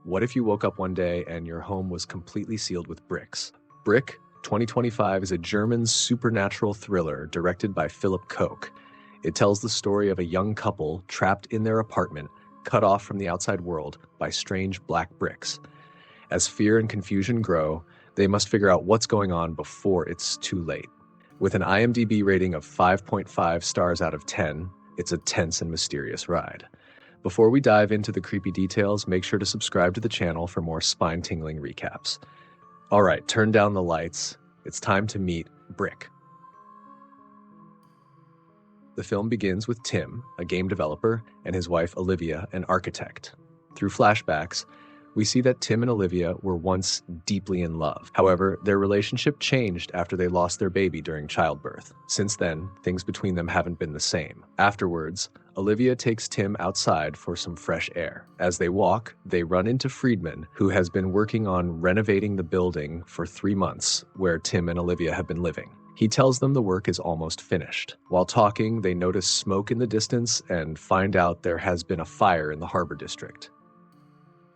What if you woke up one day and your home was completely sealed with bricks? Brick 2025 is a German supernatural thriller directed by Philip Koch. It tells the story of a young couple trapped in their apartment, cut off from the outside world by strange black bricks. As fear and confusion grow, they must figure out what's going on before it's too late. With an IMDb rating of 5.5 stars out of 10, it's a tense and mysterious ride. Before we dive into the creepy details, make sure to subscribe to the channel for more spine-tingling recaps. All right, turn down the lights. It's time to meet Brick. The film begins with Tim, a game developer, and his wife Olivia, an architect. Through flashbacks, we see that Tim and Olivia were once deeply in love. However, their relationship changed after they lost their baby during childbirth. Since then, things between them haven't been the same. Afterwards, Olivia takes Tim outside for some fresh air. As they walk, they run into Friedman, who has been working on renovating the building for 3 months, where Tim and Olivia have been living. He tells them the work is almost finished. While talking, they notice smoke in the distance and find out there has been a fire in the harbor district.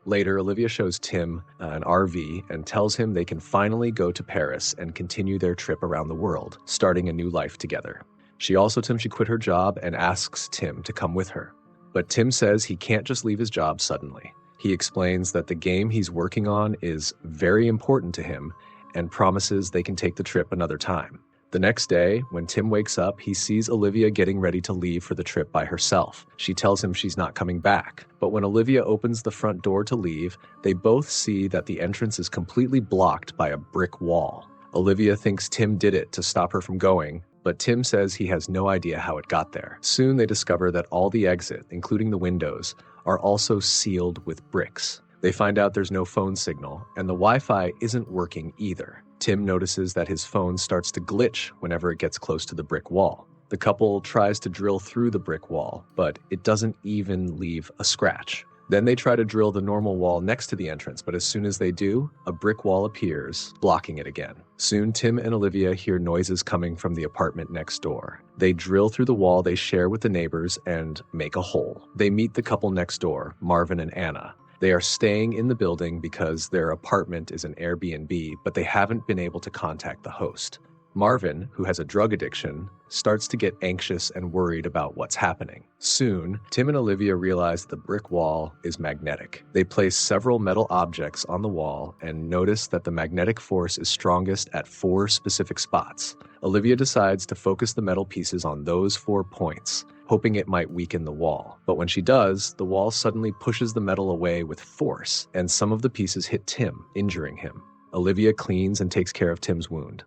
Later, Olivia shows Tim an RV and tells him they can finally go to Paris and continue their trip around the world, starting a new life together. She also tells him she quit her job and asks Tim to come with her. But Tim says he can't just leave his job suddenly. He explains that the game he's working on is very important to him and promises they can take the trip another time. The next day, when Tim wakes up, he sees Olivia getting ready to leave for the trip by herself. She tells him she's not coming back. But when Olivia opens the front door to leave, they both see that the entrance is completely blocked by a brick wall. Olivia thinks Tim did it to stop her from going, but Tim says he has no idea how it got there. Soon they discover that all the exit, including the windows, are also sealed with bricks. They find out there's no phone signal, and the Wi-Fi isn't working either. Tim notices that his phone starts to glitch whenever it gets close to the brick wall. The couple tries to drill through the brick wall, but it doesn't even leave a scratch. Then they try to drill the normal wall next to the entrance, but as soon as they do, a brick wall appears, blocking it again. Soon, Tim and Olivia hear noises coming from the apartment next door. They drill through the wall they share with the neighbors and make a hole. They meet the couple next door, Marvin and Anna. They are staying in the building because their apartment is an Airbnb, but they haven't been able to contact the host. Marvin, who has a drug addiction, starts to get anxious and worried about what's happening. Soon, Tim and Olivia realize the brick wall is magnetic. They place several metal objects on the wall and notice that the magnetic force is strongest at 4 specific spots. Olivia decides to focus the metal pieces on those 4 points, hoping it might weaken the wall. But when she does, the wall suddenly pushes the metal away with force, and some of the pieces hit Tim, injuring him. Olivia cleans and takes care of Tim's wound.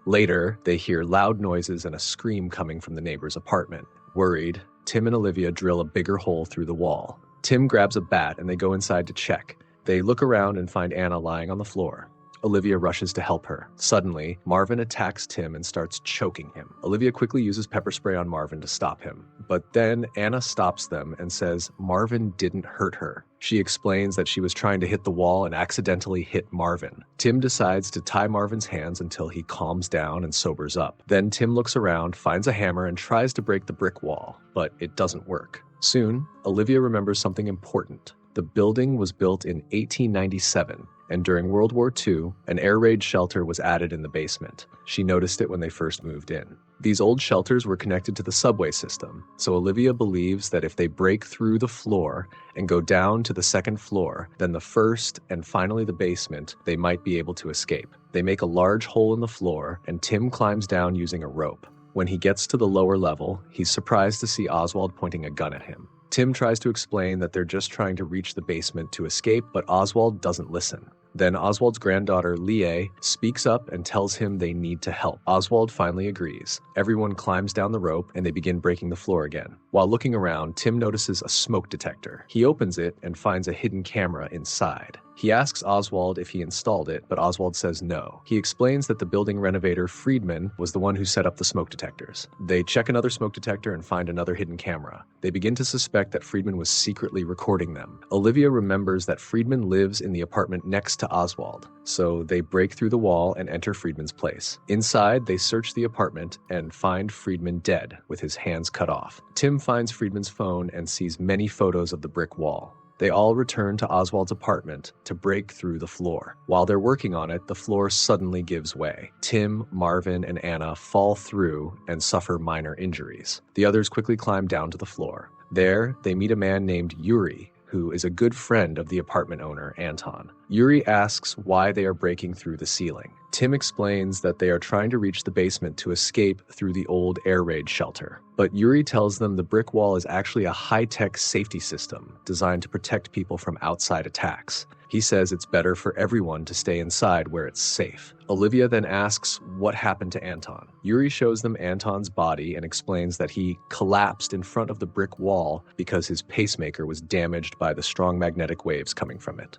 Later, they hear loud noises and a scream coming from the neighbor's apartment. Worried, Tim and Olivia drill a bigger hole through the wall. Tim grabs a bat and they go inside to check. They look around and find Anna lying on the floor. Olivia rushes to help her. Suddenly, Marvin attacks Tim and starts choking him. Olivia quickly uses pepper spray on Marvin to stop him. But then Anna stops them and says Marvin didn't hurt her. She explains that she was trying to hit the wall and accidentally hit Marvin. Tim decides to tie Marvin's hands until he calms down and sobers up. Then Tim looks around, finds a hammer, and tries to break the brick wall, but it doesn't work. Soon, Olivia remembers something important. The building was built in 1897, and during World War II, an air raid shelter was added in the basement. She noticed it when they first moved in. These old shelters were connected to the subway system, so Olivia believes that if they break through the floor and go down to the 2nd floor, then the first and finally the basement, they might be able to escape. They make a large hole in the floor, and Tim climbs down using a rope. When he gets to the lower level, he's surprised to see Oswald pointing a gun at him. Tim tries to explain that they're just trying to reach the basement to escape, but Oswald doesn't listen. Then Oswald's granddaughter, Leah, speaks up and tells him they need to help. Oswald finally agrees. Everyone climbs down the rope and they begin breaking the floor again. While looking around, Tim notices a smoke detector. He opens it and finds a hidden camera inside. He asks Oswald if he installed it, but Oswald says no. He explains that the building renovator, Friedman, was the one who set up the smoke detectors. They check another smoke detector and find another hidden camera. They begin to suspect that Friedman was secretly recording them. Olivia remembers that Friedman lives in the apartment next to Oswald, so they break through the wall and enter Friedman's place. Inside, they search the apartment and find Friedman dead, with his hands cut off. Tim finds Friedman's phone and sees many photos of the brick wall. They all return to Oswald's apartment to break through the floor. While they're working on it, the floor suddenly gives way. Tim, Marvin, and Anna fall through and suffer minor injuries. The others quickly climb down to the floor. There, they meet a man named Yuri, who is a good friend of the apartment owner, Anton. Yuri asks why they are breaking through the ceiling. Tim explains that they are trying to reach the basement to escape through the old air raid shelter. But Yuri tells them the brick wall is actually a high-tech safety system designed to protect people from outside attacks. He says it's better for everyone to stay inside where it's safe. Olivia then asks what happened to Anton. Yuri shows them Anton's body and explains that he collapsed in front of the brick wall because his pacemaker was damaged by the strong magnetic waves coming from it.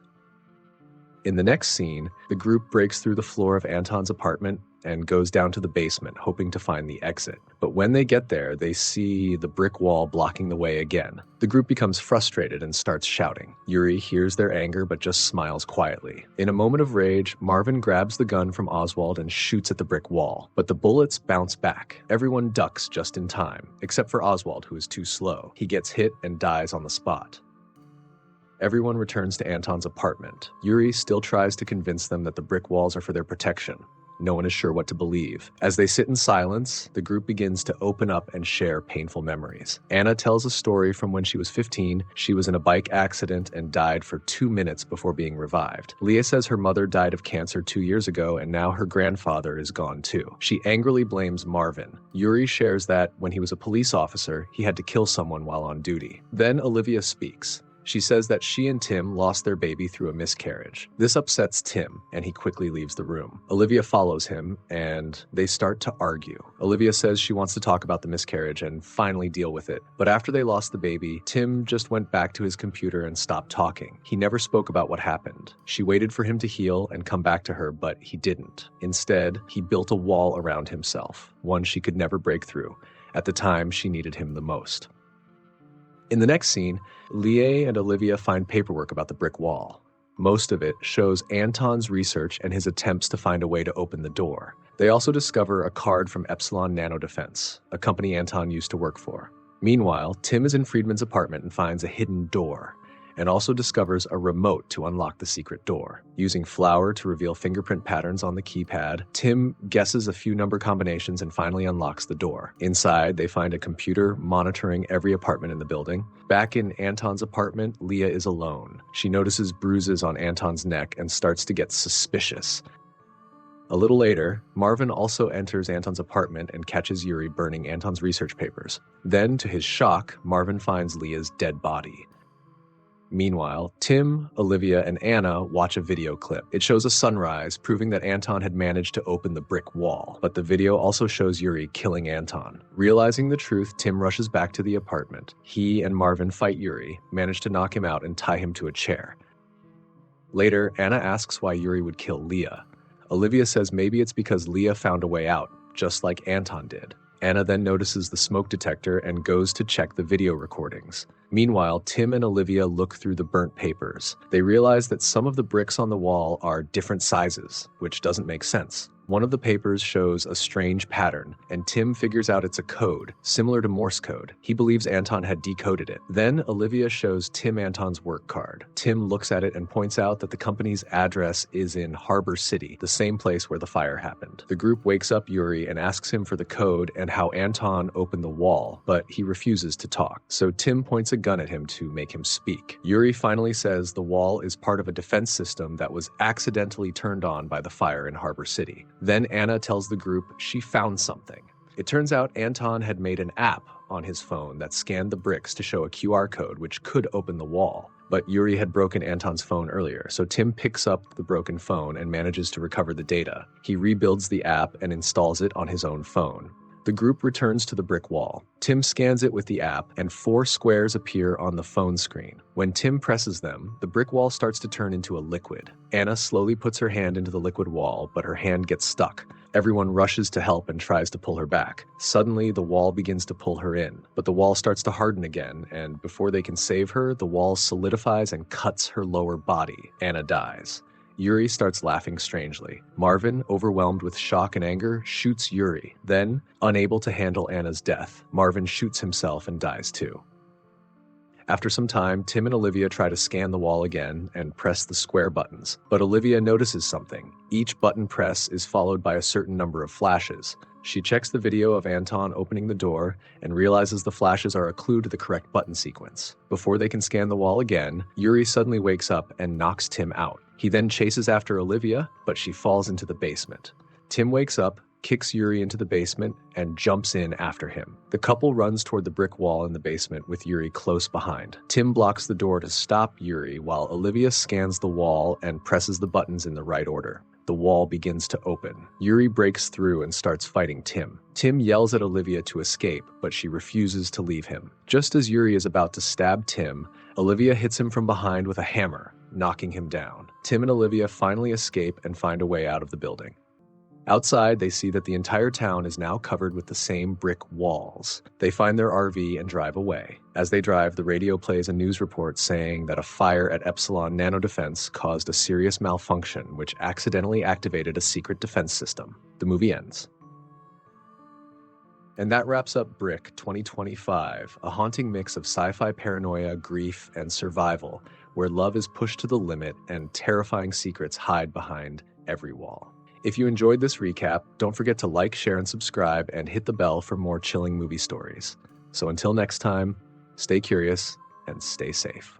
In the next scene, the group breaks through the floor of Anton's apartment and goes down to the basement, hoping to find the exit. But when they get there, they see the brick wall blocking the way again. The group becomes frustrated and starts shouting. Yuri hears their anger but just smiles quietly. In a moment of rage, Marvin grabs the gun from Oswald and shoots at the brick wall. But the bullets bounce back. Everyone ducks just in time, except for Oswald, who is too slow. He gets hit and dies on the spot. Everyone returns to Anton's apartment. Yuri still tries to convince them that the brick walls are for their protection. No one is sure what to believe. As they sit in silence, the group begins to open up and share painful memories. Anna tells a story from when she was 15. She was in a bike accident and died for 2 minutes before being revived. Leah says her mother died of cancer 2 years ago and now her grandfather is gone too. She angrily blames Marvin. Yuri shares that when he was a police officer, he had to kill someone while on duty. Then Olivia speaks. She says that she and Tim lost their baby through a miscarriage. This upsets Tim, and he quickly leaves the room. Olivia follows him, and they start to argue. Olivia says she wants to talk about the miscarriage and finally deal with it. But after they lost the baby, Tim just went back to his computer and stopped talking. He never spoke about what happened. She waited for him to heal and come back to her, but he didn't. Instead, he built a wall around himself, one she could never break through. At the time, she needed him the most. In the next scene, Leah and Olivia find paperwork about the brick wall. Most of it shows Anton's research and his attempts to find a way to open the door. They also discover a card from Epsilon Nanodefense, a company Anton used to work for. Meanwhile, Tim is in Friedman's apartment and finds a hidden door, and also discovers a remote to unlock the secret door. Using flour to reveal fingerprint patterns on the keypad, Tim guesses a few number combinations and finally unlocks the door. Inside, they find a computer monitoring every apartment in the building. Back in Anton's apartment, Leah is alone. She notices bruises on Anton's neck and starts to get suspicious. A little later, Marvin also enters Anton's apartment and catches Yuri burning Anton's research papers. Then, to his shock, Marvin finds Leah's dead body. Meanwhile, Tim, Olivia, and Anna watch a video clip. It shows a sunrise, proving that Anton had managed to open the brick wall. But the video also shows Yuri killing Anton. Realizing the truth, Tim rushes back to the apartment. He and Marvin fight Yuri, manage to knock him out and tie him to a chair. Later, Anna asks why Yuri would kill Leah. Olivia says maybe it's because Leah found a way out, just like Anton did. Anna then notices the smoke detector and goes to check the video recordings. Meanwhile, Tim and Olivia look through the burnt papers. They realize that some of the bricks on the wall are different sizes, which doesn't make sense. One of the papers shows a strange pattern, and Tim figures out it's a code, similar to Morse code. He believes Anton had decoded it. Then Olivia shows Tim Anton's work card. Tim looks at it and points out that the company's address is in Harbor City, the same place where the fire happened. The group wakes up Yuri and asks him for the code and how Anton opened the wall, but he refuses to talk. So Tim points a gun at him to make him speak. Yuri finally says the wall is part of a defense system that was accidentally turned on by the fire in Harbor City. Then Anna tells the group she found something. It turns out Anton had made an app on his phone that scanned the bricks to show a QR code which could open the wall. But Yuri had broken Anton's phone earlier, so Tim picks up the broken phone and manages to recover the data. He rebuilds the app and installs it on his own phone. The group returns to the brick wall. Tim scans it with the app, and 4 squares appear on the phone screen. When Tim presses them, the brick wall starts to turn into a liquid. Anna slowly puts her hand into the liquid wall, but her hand gets stuck. Everyone rushes to help and tries to pull her back. Suddenly, the wall begins to pull her in, but the wall starts to harden again, and before they can save her, the wall solidifies and cuts her lower body. Anna dies. Yuri starts laughing strangely. Marvin, overwhelmed with shock and anger, shoots Yuri. Then, unable to handle Anna's death, Marvin shoots himself and dies too. After some time, Tim and Olivia try to scan the wall again and press the square buttons. But Olivia notices something. Each button press is followed by a certain number of flashes. She checks the video of Anton opening the door and realizes the flashes are a clue to the correct button sequence. Before they can scan the wall again, Yuri suddenly wakes up and knocks Tim out. He then chases after Olivia, but she falls into the basement. Tim wakes up, kicks Yuri into the basement, and jumps in after him. The couple runs toward the brick wall in the basement with Yuri close behind. Tim blocks the door to stop Yuri while Olivia scans the wall and presses the buttons in the right order. The wall begins to open. Yuri breaks through and starts fighting Tim. Tim yells at Olivia to escape, but she refuses to leave him. Just as Yuri is about to stab Tim, Olivia hits him from behind with a hammer, knocking him down. Tim and Olivia finally escape and find a way out of the building. Outside, they see that the entire town is now covered with the same brick walls. They find their RV and drive away. As they drive, the radio plays a news report saying that a fire at Epsilon Nano Defense caused a serious malfunction which accidentally activated a secret defense system. The movie ends. And that wraps up Brick 2025, a haunting mix of sci-fi paranoia, grief, and survival, where love is pushed to the limit and terrifying secrets hide behind every wall. If you enjoyed this recap, don't forget to like, share, and subscribe, and hit the bell for more chilling movie stories. So until next time, stay curious and stay safe.